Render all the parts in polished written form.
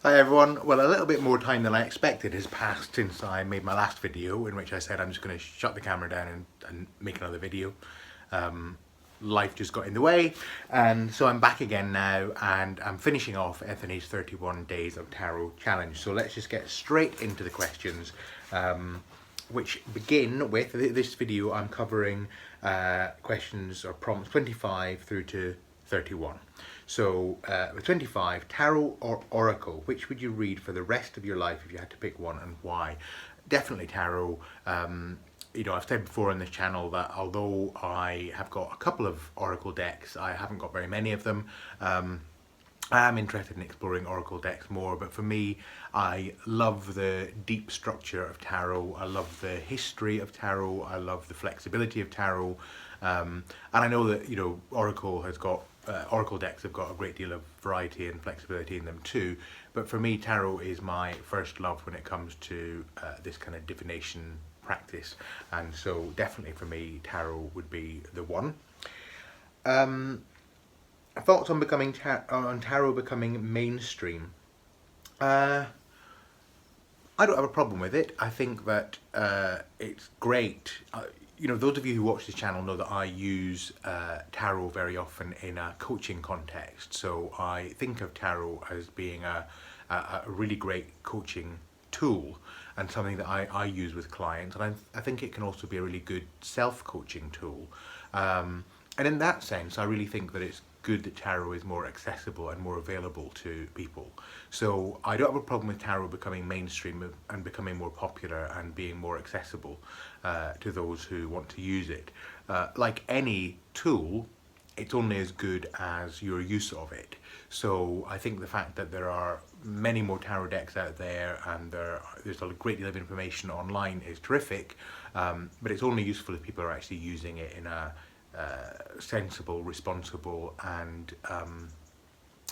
Hi everyone. Well, a little bit more time than I expected has passed since I made my last video in which I said I'm just going to shut the camera down and make another video. Life just got in the way, and so I'm back again now, and I'm finishing off Ethony's 31 Days of Tarot Challenge. So let's just get straight into the questions, which begin with this video. I'm covering questions or prompts 25 through to 31. So with 25, tarot or oracle, which would you read for the rest of your life if you had to pick one, and why? Definitely tarot. You know, I've said before on this channel that although I have got a couple of oracle decks, I haven't got very many of them. I am interested in exploring oracle decks more, but for me, I love the deep structure of tarot. I love the history of tarot. I love the flexibility of tarot, and I know that oracle decks have got a great deal of variety and flexibility in them too. But for me, tarot is my first love when it comes to this kind of divination practice, and so definitely for me, tarot would be the one. Thoughts on tarot becoming mainstream? I don't have a problem with it. I think that it's great. Those of you who watch this channel know that I use tarot very often in a coaching context. So I think of tarot as being a really great coaching tool and something that I use with clients. And I think it can also be a really good self-coaching tool. And in that sense, I really think that it's good that tarot is more accessible and more available to people. So I don't have a problem with tarot becoming mainstream and becoming more popular and being more accessible to those who want to use it. Like any tool, it's only as good as your use of it. So I think the fact that there are many more tarot decks out there and there's a great deal of information online is terrific, but it's only useful if people are actually using it in a sensible, responsible, and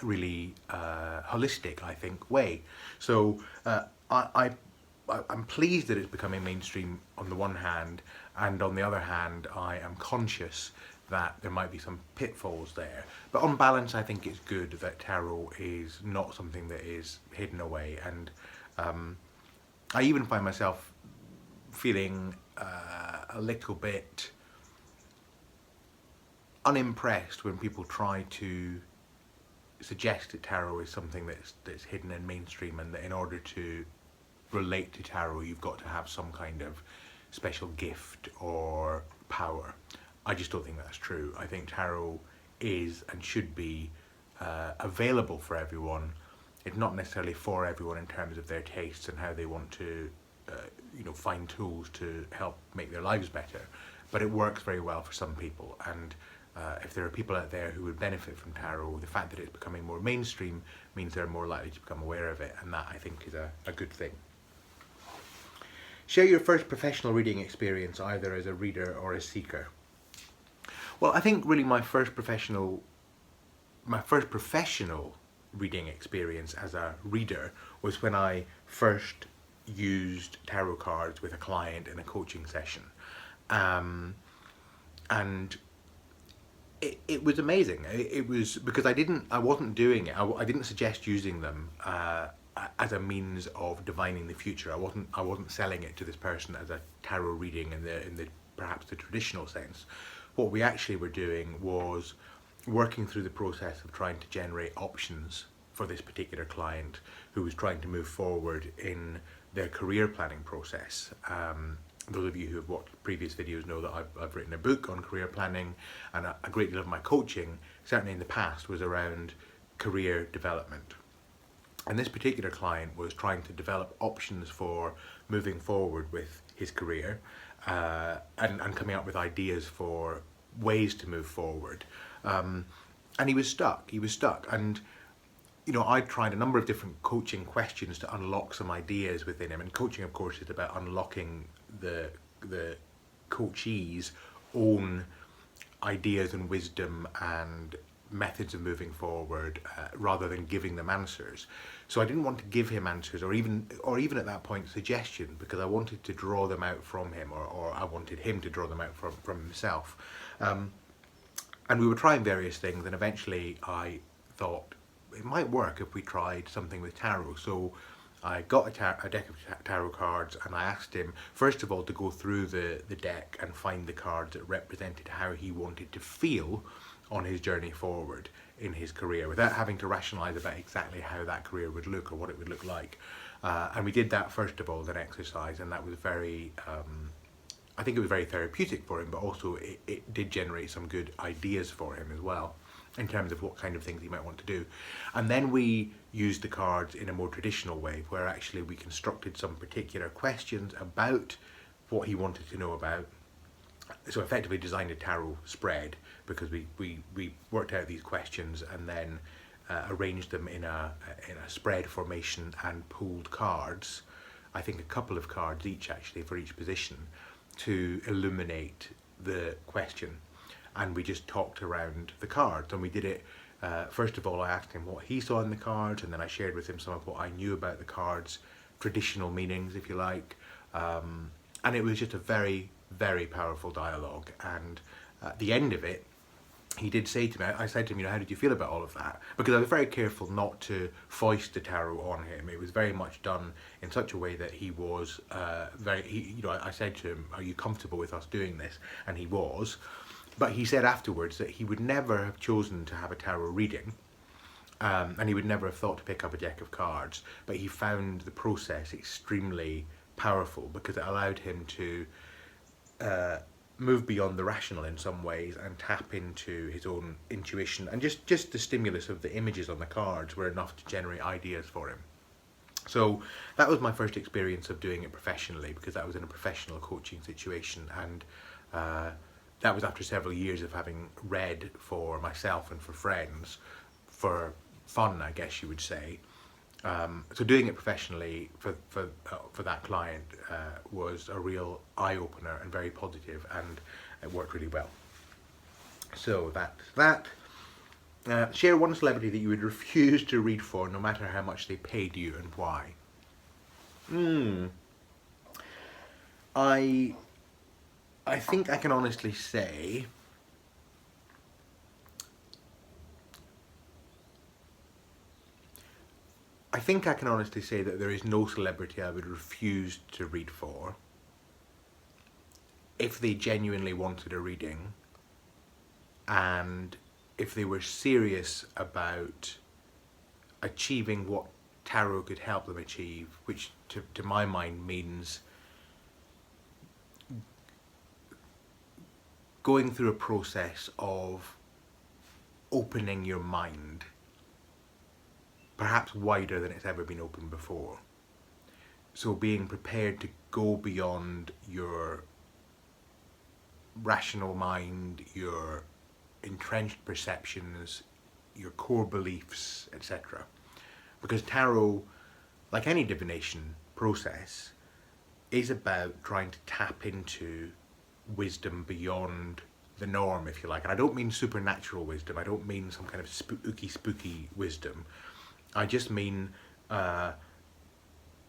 really holistic, I think, way. So I'm pleased that it's becoming mainstream on the one hand, and on the other hand, I am conscious that there might be some pitfalls there. But on balance, I think it's good that tarot is not something that is hidden away, and I even find myself feeling a little bit unimpressed when people try to suggest that tarot is something that's hidden and mainstream, and that in order to relate to tarot you've got to have some kind of special gift or power. I just don't think that's true. I think tarot is and should be available for everyone. It's not necessarily for everyone in terms of their tastes and how they want to find tools to help make their lives better, but it works very well for some people. And if there are people out there who would benefit from tarot, the fact that it's becoming more mainstream means they're more likely to become aware of it, and that I think is a good thing. Share your first professional reading experience, either as a reader or a seeker. Well, I think really my first professional reading experience as a reader was when I first used tarot cards with a client in a coaching session, and it was amazing. It was because I wasn't doing it. I didn't suggest using them as a means of divining the future. I wasn't selling it to this person as a tarot reading in the perhaps the traditional sense. What we actually were doing was working through the process of trying to generate options for this particular client who was trying to move forward in their career planning process. Those of you who have watched previous videos know that I've written a book on career planning, and a great deal of my coaching, certainly in the past, was around career development. And this particular client was trying to develop options for moving forward with his career, and coming up with ideas for ways to move forward. And he was stuck. And I tried a number of different coaching questions to unlock some ideas within him. And coaching, of course, is about unlocking the coachee's own ideas and wisdom and methods of moving forward, rather than giving them answers. So I didn't want to give him answers, or even at that point suggestion, because I wanted to draw them out from him, or I wanted him to draw them out from himself. And we were trying various things, and eventually I thought, it might work if we tried something with tarot. So I got a deck of tarot cards, and I asked him, first of all, to go through the deck and find the cards that represented how he wanted to feel on his journey forward in his career, without having to rationalise about exactly how that career would look or what it would look like. And we did that first of all as an exercise, and that was very, I think it was very therapeutic for him, but also it did generate some good ideas for him as well, in terms of what kind of things he might want to do. And then we used the cards in a more traditional way, where actually we constructed some particular questions about what he wanted to know about. So effectively designed a tarot spread, because we worked out these questions and then arranged them in a spread formation and pulled cards, I think a couple of cards each actually for each position, to illuminate the question. And we just talked around the cards, and we did it, first of all I asked him what he saw in the cards, and then I shared with him some of what I knew about the cards, traditional meanings if you like, and it was just a very, very powerful dialogue. And at the end of it, he did say to me, I said to him, you know, how did you feel about all of that? Because I was very careful not to foist the tarot on him. It was very much done in such a way that he was I said to him, are you comfortable with us doing this? And he was. But he said afterwards that he would never have chosen to have a tarot reading, and he would never have thought to pick up a deck of cards, but he found the process extremely powerful because it allowed him to move beyond the rational in some ways and tap into his own intuition, and just the stimulus of the images on the cards were enough to generate ideas for him. So that was my first experience of doing it professionally, because that was in a professional coaching situation, and that was after several years of having read for myself and for friends for fun, I guess you would say. So doing it professionally for that client was a real eye-opener and very positive, and it worked really well. So that's that. Share one celebrity that you would refuse to read for, no matter how much they paid you, and why. I think I can honestly say that there is no celebrity I would refuse to read for if they genuinely wanted a reading, and if they were serious about achieving what tarot could help them achieve, which to my mind means going through a process of opening your mind, perhaps wider than it's ever been opened before. So being prepared to go beyond your rational mind, your entrenched perceptions, your core beliefs, etc. Because tarot, like any divination process, is about trying to tap into wisdom beyond the norm, if you like. And I don't mean supernatural wisdom, I don't mean some kind of spooky wisdom. I just mean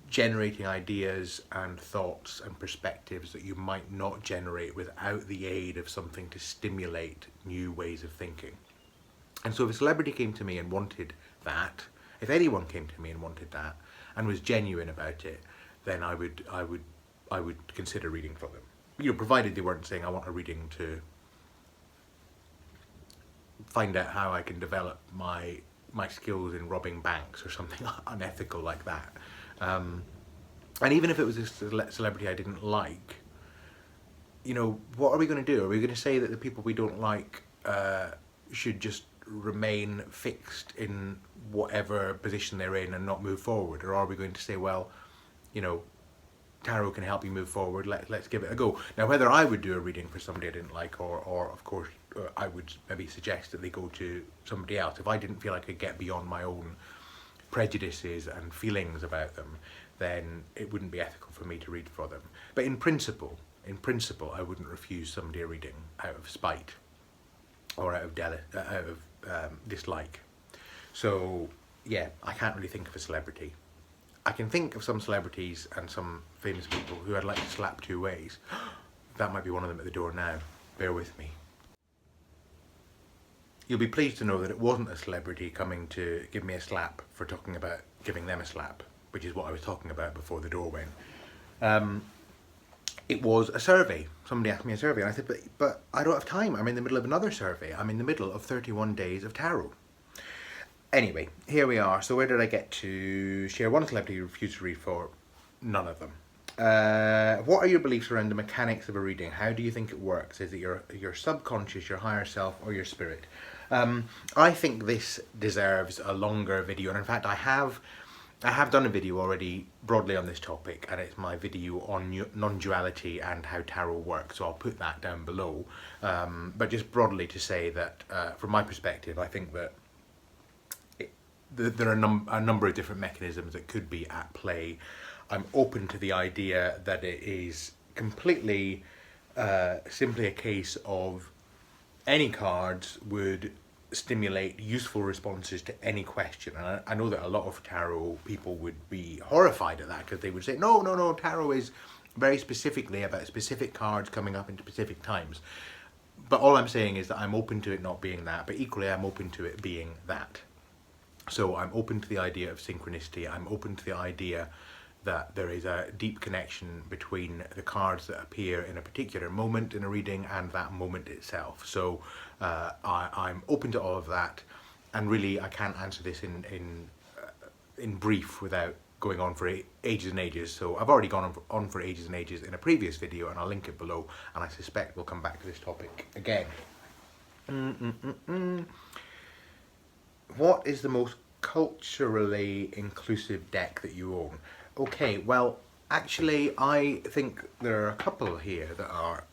generating ideas and thoughts and perspectives that you might not generate without the aid of something to stimulate new ways of thinking. And so if a celebrity came to me and wanted that, if anyone came to me and wanted that and was genuine about it, then I would consider reading for them. You know, provided they weren't saying I want a reading to find out how I can develop my skills in robbing banks or something unethical like that. And even if it was a celebrity I didn't like, you know, what are we going to do? Are we going to say that the people we don't like should just remain fixed in whatever position they're in and not move forward? Or are we going to say, well, you know, tarot can help you move forward, let's give it a go. Now, whether I would do a reading for somebody I didn't like, or of course I would maybe suggest that they go to somebody else if I didn't feel I could get beyond my own prejudices and feelings about them, then it wouldn't be ethical for me to read for them. But in principle I wouldn't refuse somebody a reading out of spite or out of dislike. So yeah, I can't really think of a celebrity. I can think of some celebrities and some famous people who I'd like to slap two ways. That might be one of them at the door now. Bear with me. you'll be pleased to know that it wasn't a celebrity coming to give me a slap for talking about giving them a slap, which is what I was talking about before the door went. It was a survey. Somebody asked me a survey, and I said, but I don't have time. I'm in the middle of another survey. I'm in the middle of 31 days of tarot. Anyway, here we are. So where did I get to? Share one celebrity you refuse to read for. None of them. What are your beliefs around the mechanics of a reading? How do you think it works? Is it your subconscious, your higher self, or your spirit? I think this deserves a longer video, and in fact I have done a video already broadly on this topic, and it's my video on non-duality and how tarot works, so I'll put that down below. But just broadly to say that from my perspective, I think that there are a number of different mechanisms that could be at play. I'm open to the idea that it is completely simply a case of any cards would stimulate useful responses to any question. And I know that a lot of tarot people would be horrified at that, because they would say, no, tarot is very specifically about specific cards coming up in specific times. But all I'm saying is that I'm open to it not being that, but equally I'm open to it being that. So I'm open to the idea of synchronicity. I'm open to the idea that there is a deep connection between the cards that appear in a particular moment in a reading and that moment itself. So I'm open to all of that, and really I can't answer this in brief without going on for ages and ages. So I've already gone on for ages and ages in a previous video, and I'll link it below, and I suspect we'll come back to this topic again. What is the most culturally inclusive deck that you own? Okay, well, actually, I think there are a couple here that are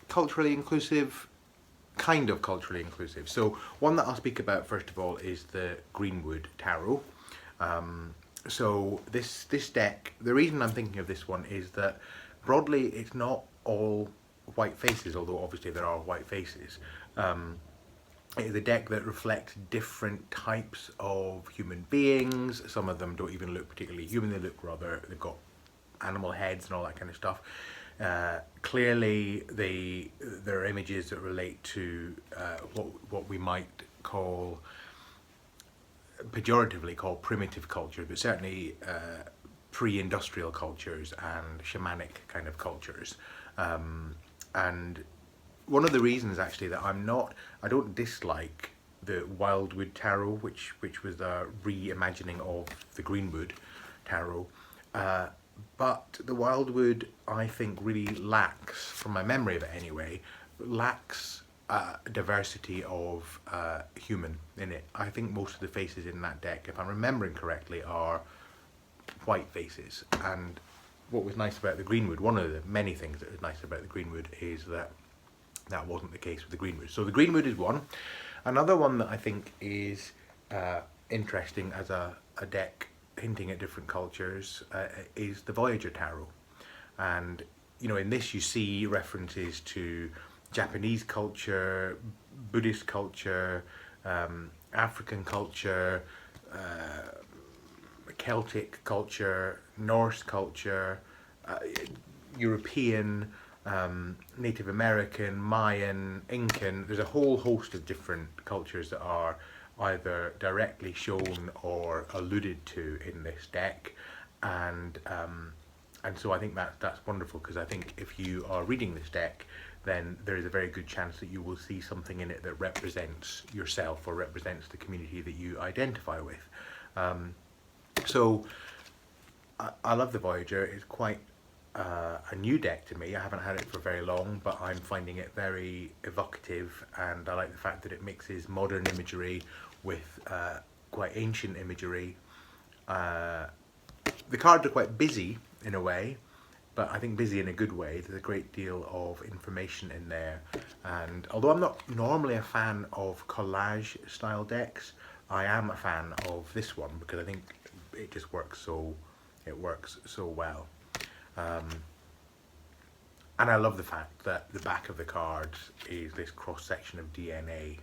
culturally inclusive, kind of culturally inclusive. So one that I'll speak about first of all is the Greenwood Tarot. So this deck, the reason I'm thinking of this one is that broadly it's not all white faces, although obviously there are white faces. It is a deck that reflects different types of human beings. Some of them don't even look particularly human, they look rather, they've got animal heads and all that kind of stuff. Clearly there are images that relate to what we might call, pejoratively call, primitive culture, but certainly pre-industrial cultures and shamanic kind of cultures. And one of the reasons actually that I don't dislike the Wildwood Tarot, which was a reimagining of the Greenwood Tarot, but the Wildwood I think really lacks, from my memory of it anyway, lacks diversity of human in it. I think most of the faces in that deck, if I'm remembering correctly, are white faces. And what was nice about the Greenwood, one of the many things that was nice about the Greenwood, is that that wasn't the case with the Greenwood. So the Greenwood is one. Another one that I think is interesting as a deck hinting at different cultures is the Voyager Tarot. And you know, in this you see references to Japanese culture, Buddhist culture, African culture, Celtic culture, Norse culture, European, Native American, Mayan, Incan. There's a whole host of different cultures that are either directly shown or alluded to in this deck, and so I think that's wonderful, because I think if you are reading this deck, then there is a very good chance that you will see something in it that represents yourself or represents the community that you identify with. So I love the Voyager. It's quite a new deck to me. I haven't had it for very long, but I'm finding it very evocative, and I like the fact that it mixes modern imagery with quite ancient imagery. The cards are quite busy in a way, but I think busy in a good way. There's a great deal of information in there, and although I'm not normally a fan of collage style decks, I am a fan of this one because I think it just works so well. And I love the fact that the back of the cards is this cross section of DNA.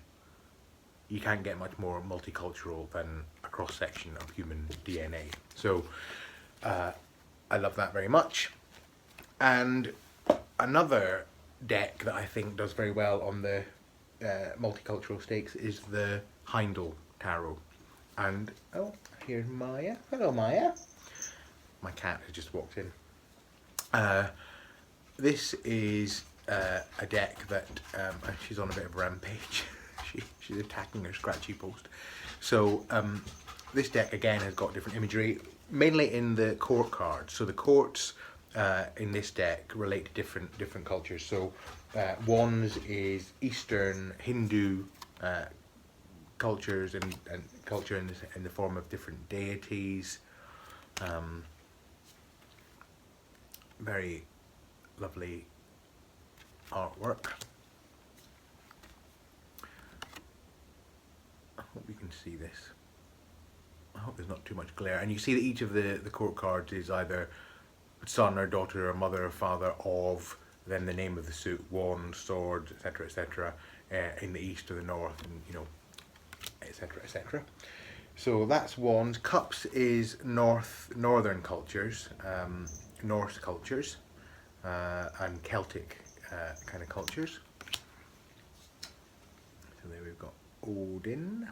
You can't get much more multicultural than a cross section of human DNA. So I love that very much. And another deck that I think does very well on the multicultural stakes is the Heindel tarot. And oh, here's Maya. Hello, Maya. My cat has just walked in. This is a deck that she's on a bit of a rampage. She's attacking her scratchy post. So this deck again has got different imagery, mainly in the court cards. So the courts in this deck relate to different cultures. So wands is Eastern Hindu cultures and culture in the form of different deities. Very lovely artwork. I hope you can see this. I hope there's not too much glare. And you see that each of the court cards is either son or daughter or mother or father of, then the name of the suit, wand, sword, etc., etc., in the east or the north, and you know, etc., etc. So that's wands. Cups is northern cultures, Norse cultures, and Celtic kind of cultures. So there we've got Odin,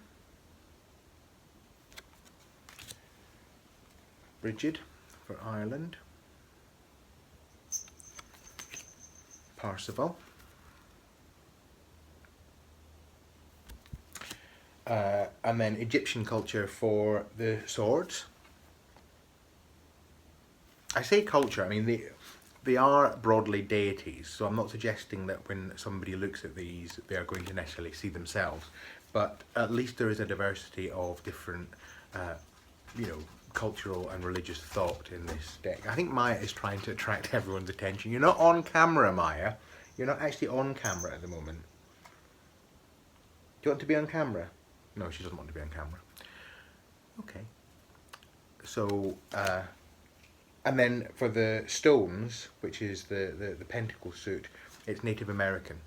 Brigid for Ireland, Parsifal, and then Egyptian culture for the swords. I say culture, I mean they are broadly deities, so I'm not suggesting that when somebody looks at these they are going to necessarily see themselves, but at least there is a diversity of different you know, cultural and religious thought in this deck. I think Maya is trying to attract everyone's attention. You're not on camera, Maya. You're not actually on camera at the moment. Do you want to be on camera? No, she doesn't want to be on camera. Okay. So, and then for the stones, which is the pentacle suit, it's Native American.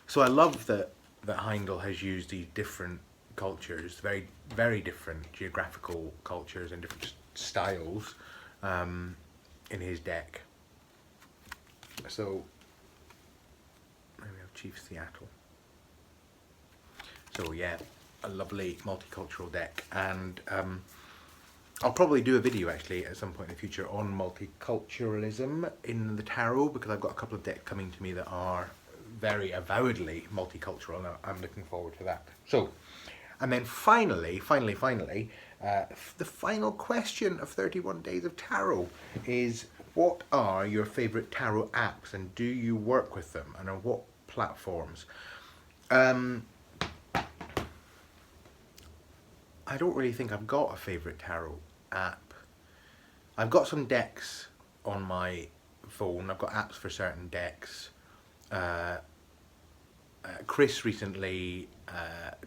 So I love that Heindel has used these different cultures, very different geographical cultures and different styles in his deck. So there we have Chief Seattle. So yeah, a lovely multicultural deck, and I'll probably do a video actually at some point in the future on multiculturalism in the tarot, because I've got a couple of decks coming to me that are very avowedly multicultural, and I'm looking forward to that. So, and then finally, the final question of 31 Days of Tarot is, what are your favourite tarot apps, and do you work with them, and on what platforms? I don't really think I've got a favourite tarot app. I've got some decks on my phone. I've got apps for certain decks. Chris recently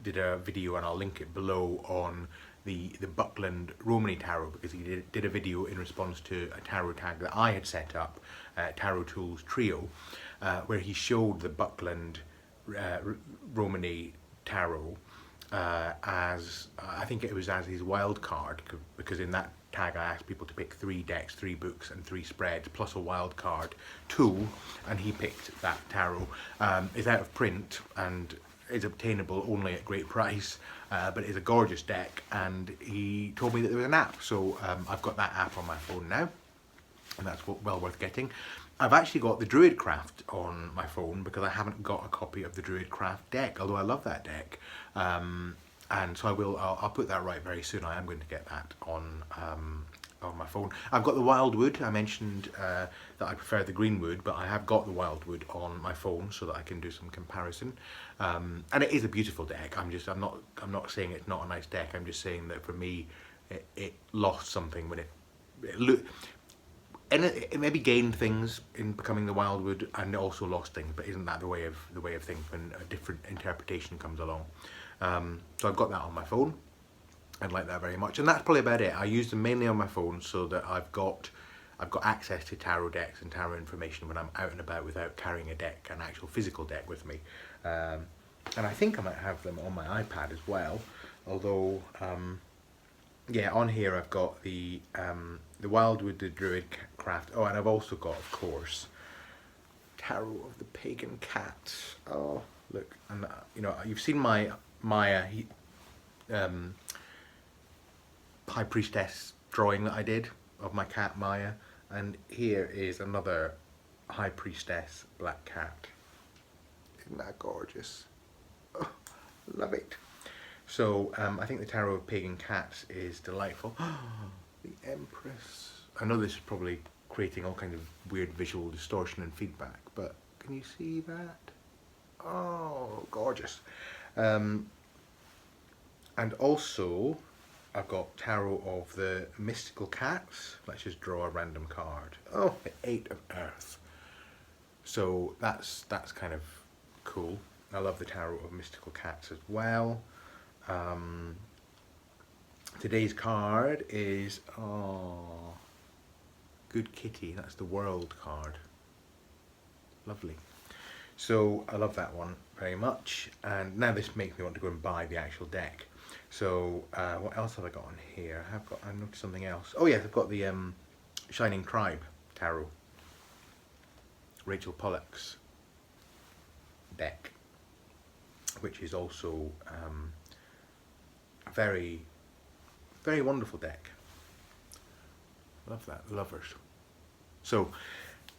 did a video, and I'll link it below, on the Buckland Romany Tarot, because he did a video in response to a tarot tag that I had set up, Tarot Tools Trio, where he showed the Buckland Romany Tarot as, I think it was as his wild card, because in that tag I asked people to pick 3 decks, 3 books and 3 spreads plus a wild card tool, and he picked that tarot. It's out of print and is obtainable only at great price, but it's a gorgeous deck, and he told me that there was an app, so I've got that app on my phone now, and that's well worth getting. I've actually got the Druidcraft on my phone because I haven't got a copy of the Druidcraft deck, although I love that deck. And so I'll put that right very soon. I am going to get that on my phone. I've got the Wildwood. I mentioned that I prefer the Greenwood, but I have got the Wildwood on my phone so that I can do some comparison. And it is a beautiful deck. I'm not saying it's not a nice deck. I'm just saying that for me, it lost something when it looked. And it maybe gained things in becoming the Wildwood, and it also lost things. But isn't that the way of things when a different interpretation comes along? So I've got that on my phone. I like that very much, and that's probably about it. I use them mainly on my phone so that I've got access to tarot decks and tarot information when I'm out and about without carrying a deck, an actual physical deck with me. And I think I might have them on my iPad as well. Although, yeah, on here I've got the Wildwood, the Druidcraft. Oh, and I've also got, of course, Tarot of the Pagan Cats. Oh, look, and you know, you've seen my High Priestess drawing that I did of my cat Maya, and here is another High Priestess black cat. Isn't that gorgeous? Oh, love it. So I think the Tarot of Pagan Cats is delightful. The Empress. I know this is probably creating all kinds of weird visual distortion and feedback, but can you see that? Oh, gorgeous. And also I've got Tarot of the Mystical Cats. Let's just draw a random card. Oh, the Eight of Earth. So that's kind of cool. I love the Tarot of Mystical Cats as well. Today's card is, oh, Good Kitty. That's the World card. Lovely. So I love that one very much. And now this makes me want to go and buy the actual deck. So what else have I got on here? I've noticed something else. Oh yes, I've got the Shining Tribe Tarot. Rachel Pollock's deck, which is also a very, very wonderful deck. Love that, lovers. So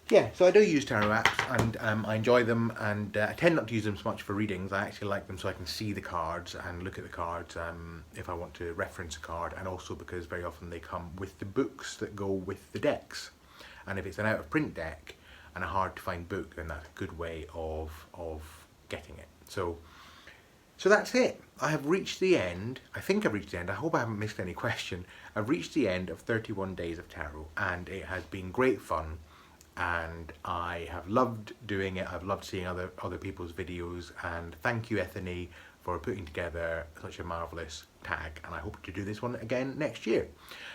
yeah, so I do use tarot apps, and I enjoy them, and I tend not to use them so much for readings. I actually like them so I can see the cards and look at the cards if I want to reference a card, and also because very often they come with the books that go with the decks. And if it's an out of print deck and a hard to find book, then that's a good way of getting it. So that's it. I have reached the end. I think I've reached the end. I hope I haven't missed any question. I've reached the end of 31 days of tarot, and it has been great fun. And I have loved doing it. I've loved seeing other people's videos, and thank you, Ethony, for putting together such a marvellous tag, and I hope to do this one again next year.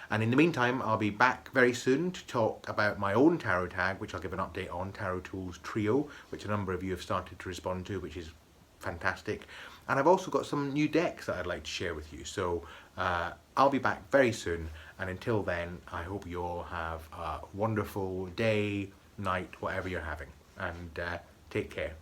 And in the meantime, I'll be back very soon to talk about my own tarot tag, which I'll give an update on, Tarot Tools Trio, which a number of you have started to respond to, which is fantastic. And I've also got some new decks that I'd like to share with you. So I'll be back very soon, and until then, I hope you all have a wonderful day, night, whatever you're having, and take care.